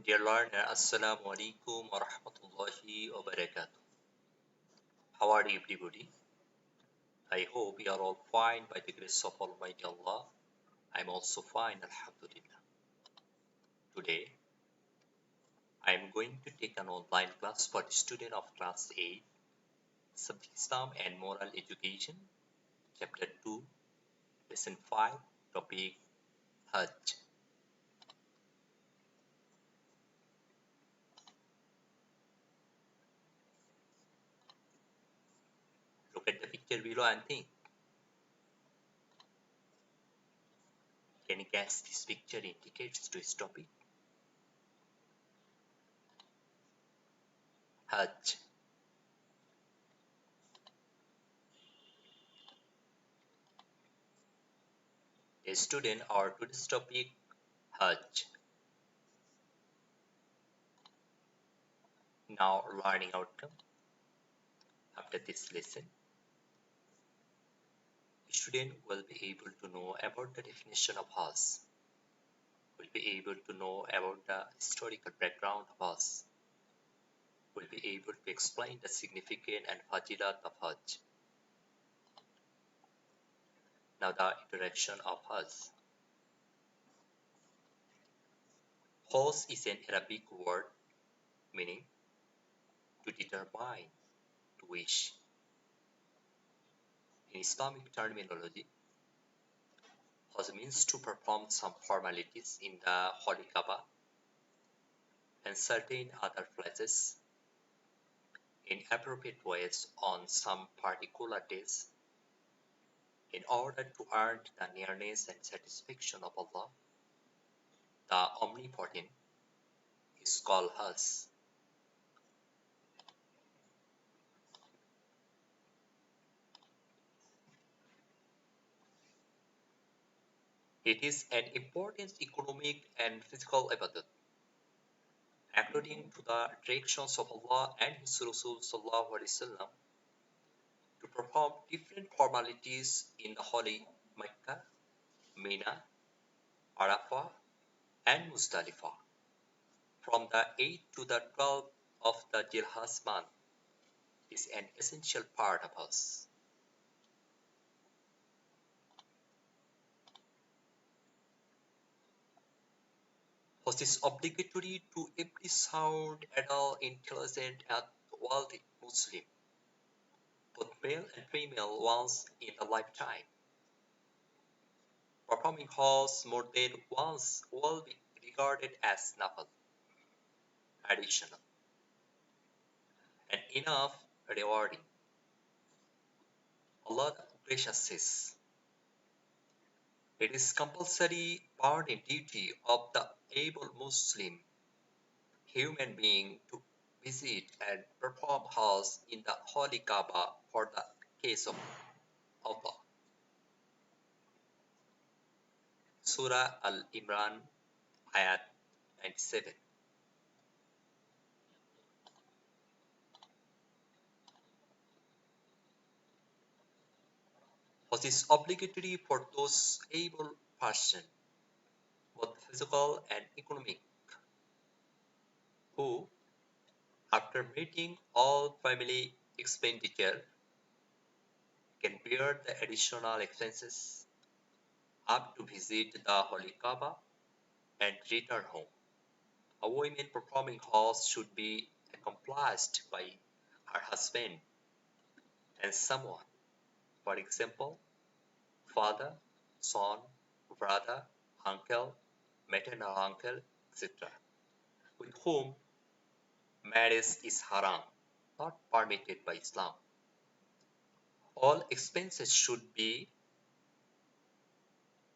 Dear learner, Assalamu alaikum wa rahmatullahi wa barakatuh. How are you, everybody? I hope you are all fine by the grace of Almighty Allah. I'm also fine, Alhamdulillah. Today, I am going to take an online class for the student of class 8, Subject Islam and Moral Education, Chapter 2, Lesson 5, Topic Hajj. Look at the picture below and think. Can you guess this picture indicates to its topic? Hajj. A student or today's topic Hajj. Now learning outcome. After this lesson, the student will be able to know about the definition of Hajj, will be able to know about the historical background of Hajj, will be able to explain the significance and Fazilat of Hajj. Now the introduction of Hajj. Hajj is an Arabic word meaning to determine, to wish. In Islamic terminology, Hajj means to perform some formalities in the Holy Kaaba and certain other places in appropriate ways on some particular days in order to earn the nearness and satisfaction of Allah, the Omnipotent, is called Hajj. It is an important economic and physical ibadah, according to the directions of Allah and His Rasul Sallallahu Alaihi Wasallam, to perform different formalities in the holy Mecca, Mina, Arafah, and Muzdalifah from the 8th to the 12th of the Dhul-Hajj month is an essential part of us. Hajj is obligatory to every sound, adult, intelligent, and wealthy Muslim, both male and female once in a lifetime. Performing Hajj more than once will be regarded as nafil, additional, and enough rewarding. Allah the Gracious says, it is compulsory part and duty of the able Muslim human being to visit and perform Hajj in the Holy Kaaba for the case of Allah. Surah Al-Imran, Ayat 97. Hajj is obligatory for those able person, both physical and economic, who, after meeting all family expenditure, can bear the additional expenses up to visit the Holy Kaaba and return home. A woman performing Hajj should be accomplished by her husband and someone, for example, father, son, brother, uncle, maternal uncle, etc., with whom marriage is haram, not permitted by Islam. All expenses should be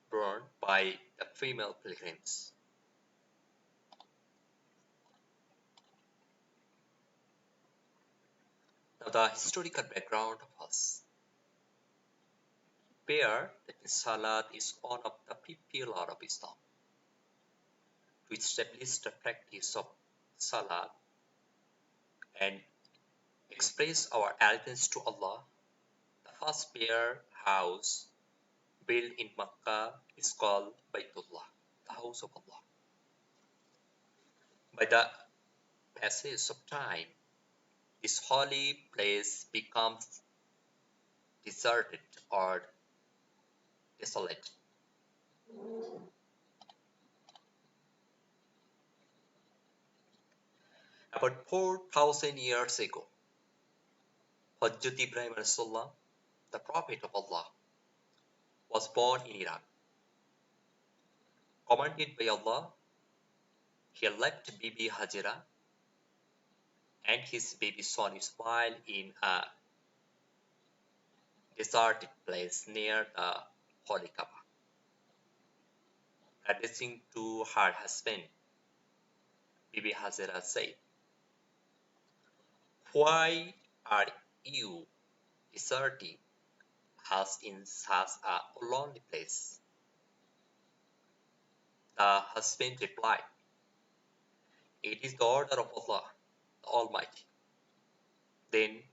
borne by the female pilgrims. Now, the historical background of Hajj. Prayer, that is Salat, is one of the fifth pillar of Islam. To establish the practice of Salat and express our allegiance to Allah, the first prayer house built in Makkah is called Baitullah, the house of Allah. By the passage of time, this holy place becomes deserted or desolate. About 4,000 years ago, Hajjat Ibrahim Rasulullah, the Prophet of Allah, was born in Iraq. Commanded by Allah, he left Bibi Hajira and his baby son Ismail in a deserted place near the Holy Kaaba. Addressing to her husband, Bibi Hajira said, "Why are you deserting us in such a lonely place?" The husband replied, "It is the order of Allah, the Almighty." Then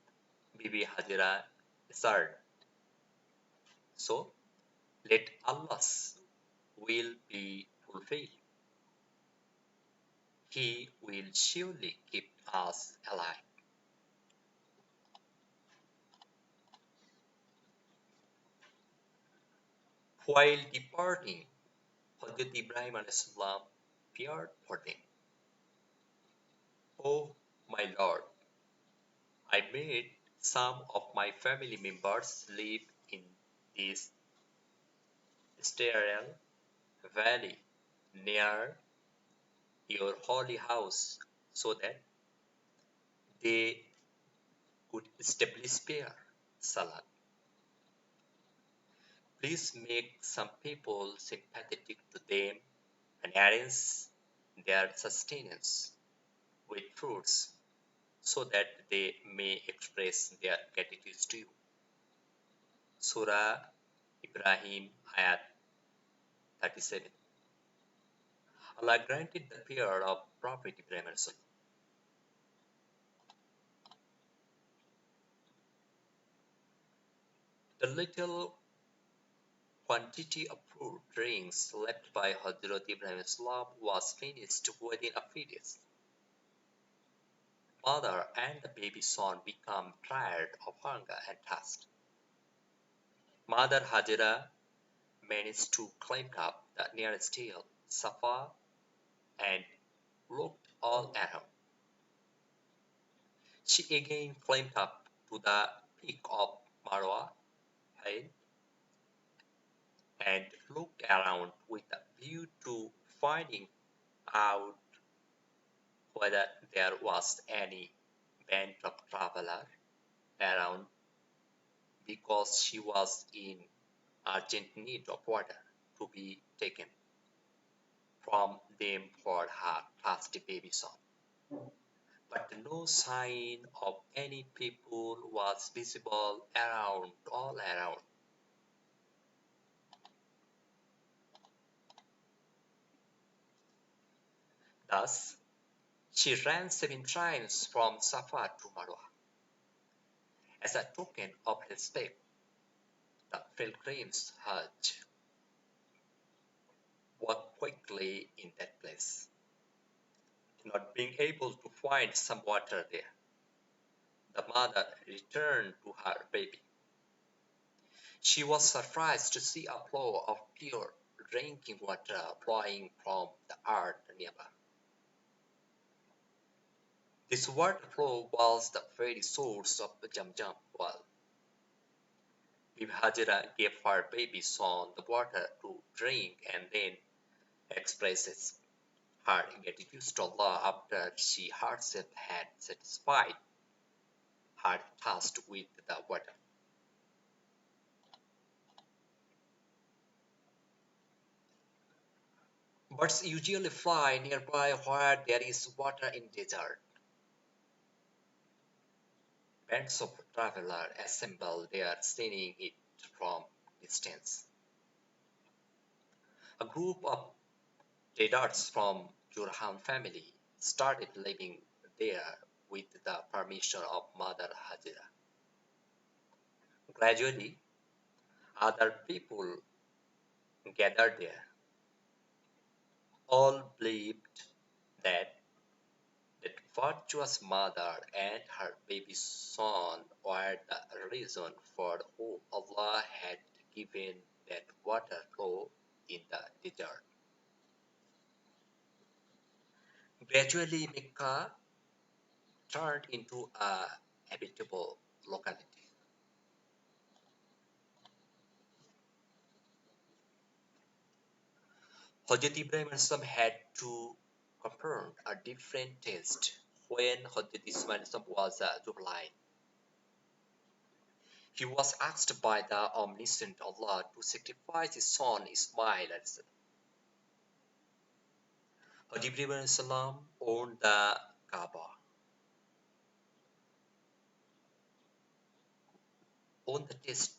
Bibi Hajira answered, "So let Allah's will be fulfilled. He will surely keep us alive." While departing, Hazrat Ibrahim salam feared for them. "Oh my Lord, I made some of my family members live in this sterile valley near your holy house so that they could establish prayer, salat. Please make some people sympathetic to them and arrange their sustenance with fruits so that they may express their gratitude to you." Surah Ibrahim Ayat 37. Allah granted the prayer of Prophet Ibrahim. The little quantity of fruit drinks left by Hazrat Ibrahim was finished within a few days. Mother and the baby son became tired of hunger and thirst. Mother Hajira managed to climb up the nearest hill, Safa, and looked all around. She again climbed up to the peak of Marwa hill and looked around with a view to finding out whether there was any band of traveler around, because she was in urgent need of water to be taken from them for her thirsty baby son. But no sign of any people was visible all around. Thus, she ran 7 times from Safa to Marwa. As a token of respect, the pilgrims Hajj walked quickly in that place. Not being able to find some water there, the mother returned to her baby. She was surprised to see a flow of pure drinking water flowing from the earth nearby. This water flow was the very source of the Jamjam well. Bibi Hajira gave her baby son the water to drink and then expresses her gratitude to Allah after she herself had satisfied her thirst with the water. Birds usually fly nearby where there is water in desert. Bands of travelers assemble there, seeing it from distance. A group of deserts from Jurhan family started living there with the permission of Mother Hajira. Gradually, other people gathered there. All believed that virtuous mother and her baby son were the reason for whom Allah had given that water flow in the desert. Gradually, Mecca turned into a habitable locality. Hazrat Ibrahim had to confront a different taste when Hazrat Ismail was a juvenile. He was asked by the omniscient Allah to sacrifice his son Ismail. Hazrat Ibrahim owned the Kaaba, owned the test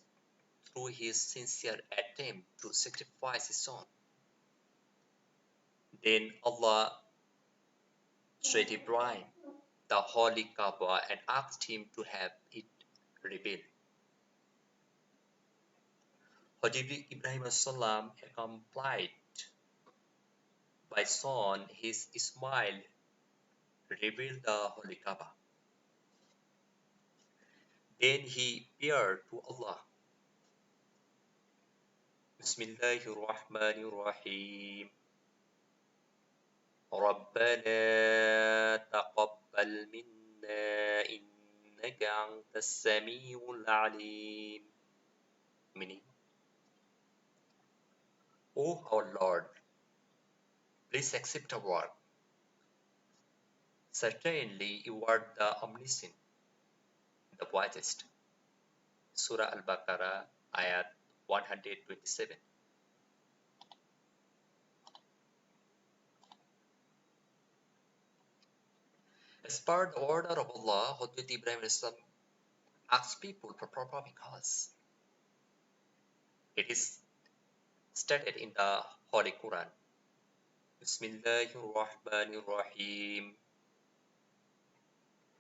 through his sincere attempt to sacrifice his son. Then Allah straight Ibrahim the holy Kaaba and asked him to have it rebuilt. Hazrat Ibrahim complied by son his Ismail rebuilt the holy Kaaba. Then he prayed to Allah. Bismillahirrahmanirrahim. ربنا تقبل منا إنك أنت السميع العليم. Meaning, O our Lord, please accept our work. Certainly you are the omniscient, the wisest. Surah Al-Baqarah, Ayat 127. As per the order of Allah, Hazrat Ibrahim asked people for proper because it is stated in the Holy Quran. Bismillahirrahmanirrahim.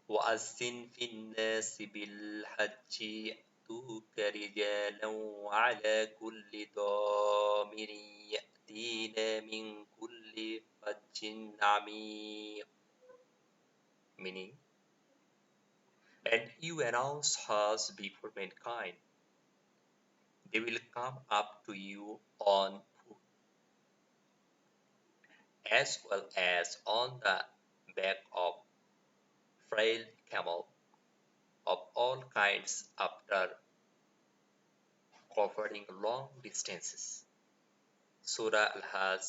وأذن في الناس بالحج يأتوك رجالا وعلى كل ضامر يأتين من كل فج عميق. Meaning, and you announce Hajj before mankind. They will come up to you on foot, as well as on the back of frail camel of all kinds after covering long distances. Surah Al-Hajj,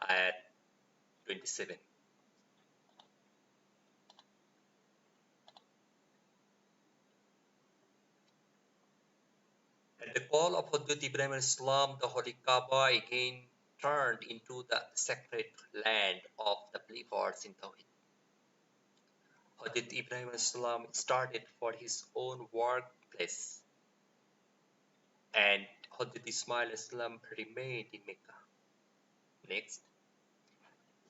Ayat 27. At the call of Hazrat Ibrahim Islam, the Holy Kaaba again turned into the sacred land of the believers in Tawhid. Hazrat Ibrahim Islam started for his own workplace, and Hazrat Ismail Islam remained in Mecca. Next,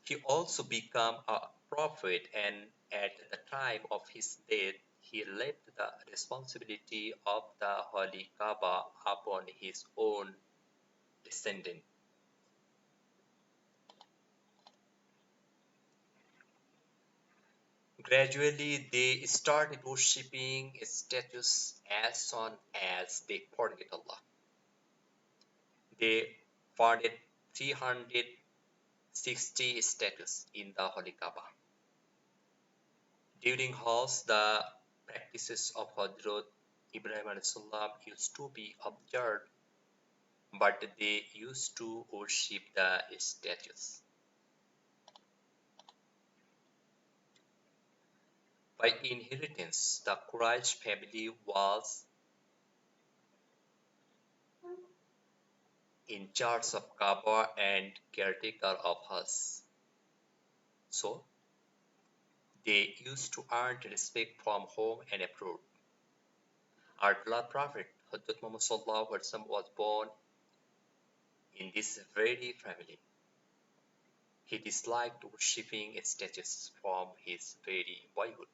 he also became a prophet, and at the time of his death, he left the responsibility of the Holy Kaaba upon his own descendant. Gradually, they started worshipping statues as soon as they forget Allah. They founded 360 statues in the Holy Kaaba. During Hajj, the practices of Hazrat Ibrahim salam used to be observed, but they used to worship the statues. By inheritance, the Quraysh family was in charge of Kaaba and caretaker of Hajj. So, they used to earn respect from home and abroad. Our beloved Prophet Hazrat Muhammad was born in this very family. He disliked worshipping statues from his very boyhood.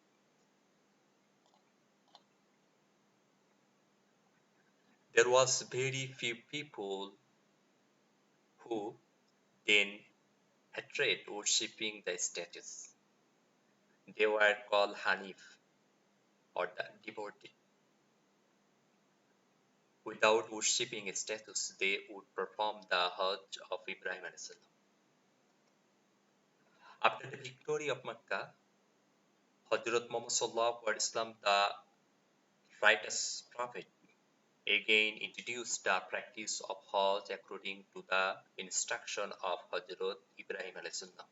There was very few people who then hated worshipping the statues. They were called Hanif or the devoted. Without worshipping status, they would perform the Hajj of Ibrahim alayhi salam. After the victory of Mecca, Hazrat Muhammad sallallahu alaihi wasallam, the righteous prophet, again introduced the practice of Hajj according to the instruction of Hazrat Ibrahim alayhi salam.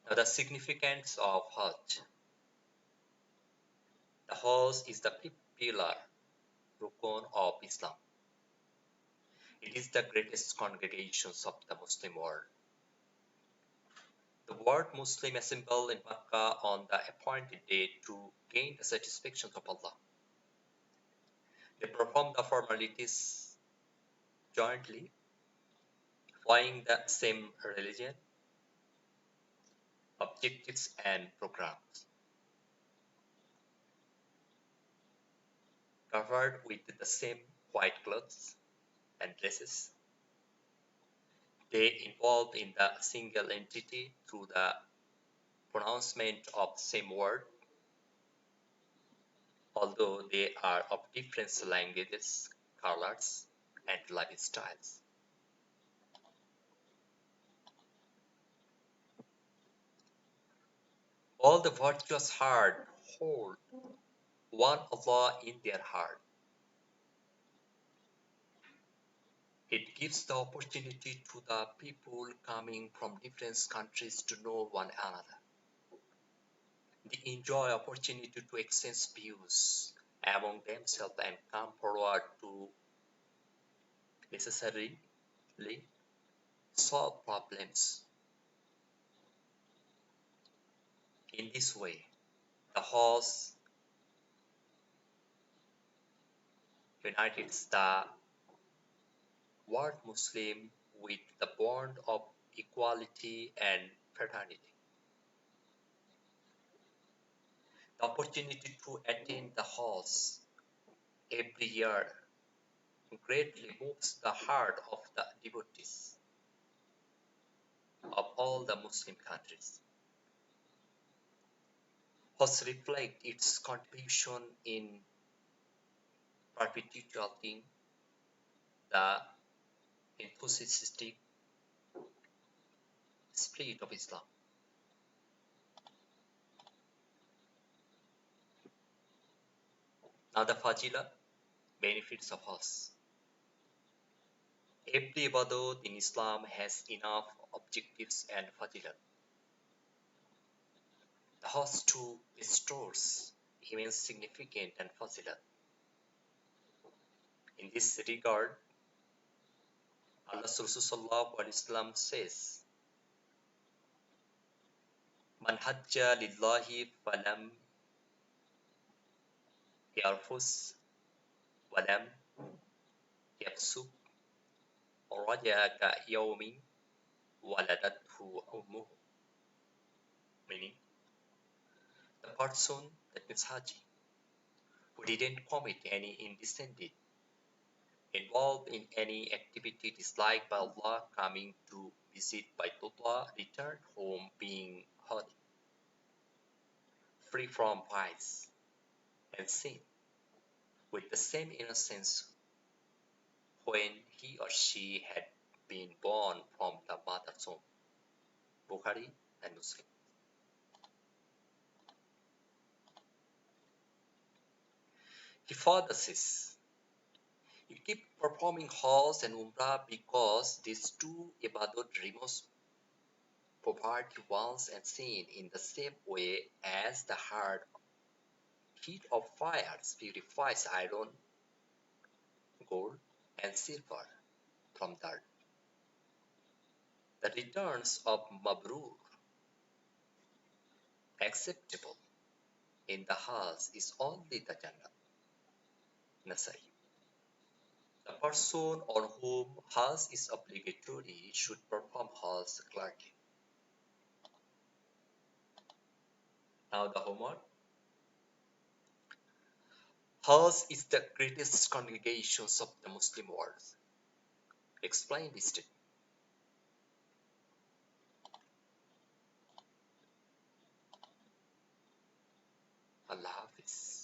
Now the significance of Hajj. The Hajj is the fifth pillar, Rukun of Islam. It is the greatest congregations of the Muslim world. The word Muslim assemble in Makkah on the appointed date to gain the satisfaction of Allah. They perform the formalities jointly, following the same religion, objectives, and programs. Covered with the same white clothes and dresses, they involved in the single entity through the pronouncement of the same word, although they are of different languages, colors, and lifestyles. All the virtuous heart hold one Allah in their heart. It gives the opportunity to the people coming from different countries to know one another. They enjoy opportunity to exchange views among themselves and come forward to necessarily solve problems. In this way, the horse unites the word Muslim with the bond of equality and fraternity. The opportunity to attend the halls every year greatly moves the heart of the devotees of all the Muslim countries. Hajj reflect its contribution in perpetuating the enthusiastic spirit of Islam. Now the Fazilat benefits of Hajj. Every ibadat in Islam has enough objectives and Fazilat. The Hajj too stores immense significance and Fazilat. In this regard, Allah Sallallahu Alaihi Wasallam says, Man hajja lillahi falam yarfus walam yafsuk raja ka yawmin waladathu ummuhu. Meaning, the person, that means Haji, who didn't commit any indecent deed, involved in any activity disliked by Allah, coming to visit Baitullah, returned home being holy, free from vice and sin, with the same innocence when he or she had been born from the mother's womb. Bukhari and Muslim. He further says, you keep performing Hajj and Umrah because these two ibadat removes poverty once and sin in the same way as the hard heat of fires purifies iron, gold, and silver from dirt. The returns of Mabrur, acceptable in the Hajj, is only the Jannah. Nasai. The person on whom Hajj is obligatory should perform Hajj gladly. Now the homework. Hajj is the greatest congregations of the Muslim world. Explain this statement. Allah Hafiz.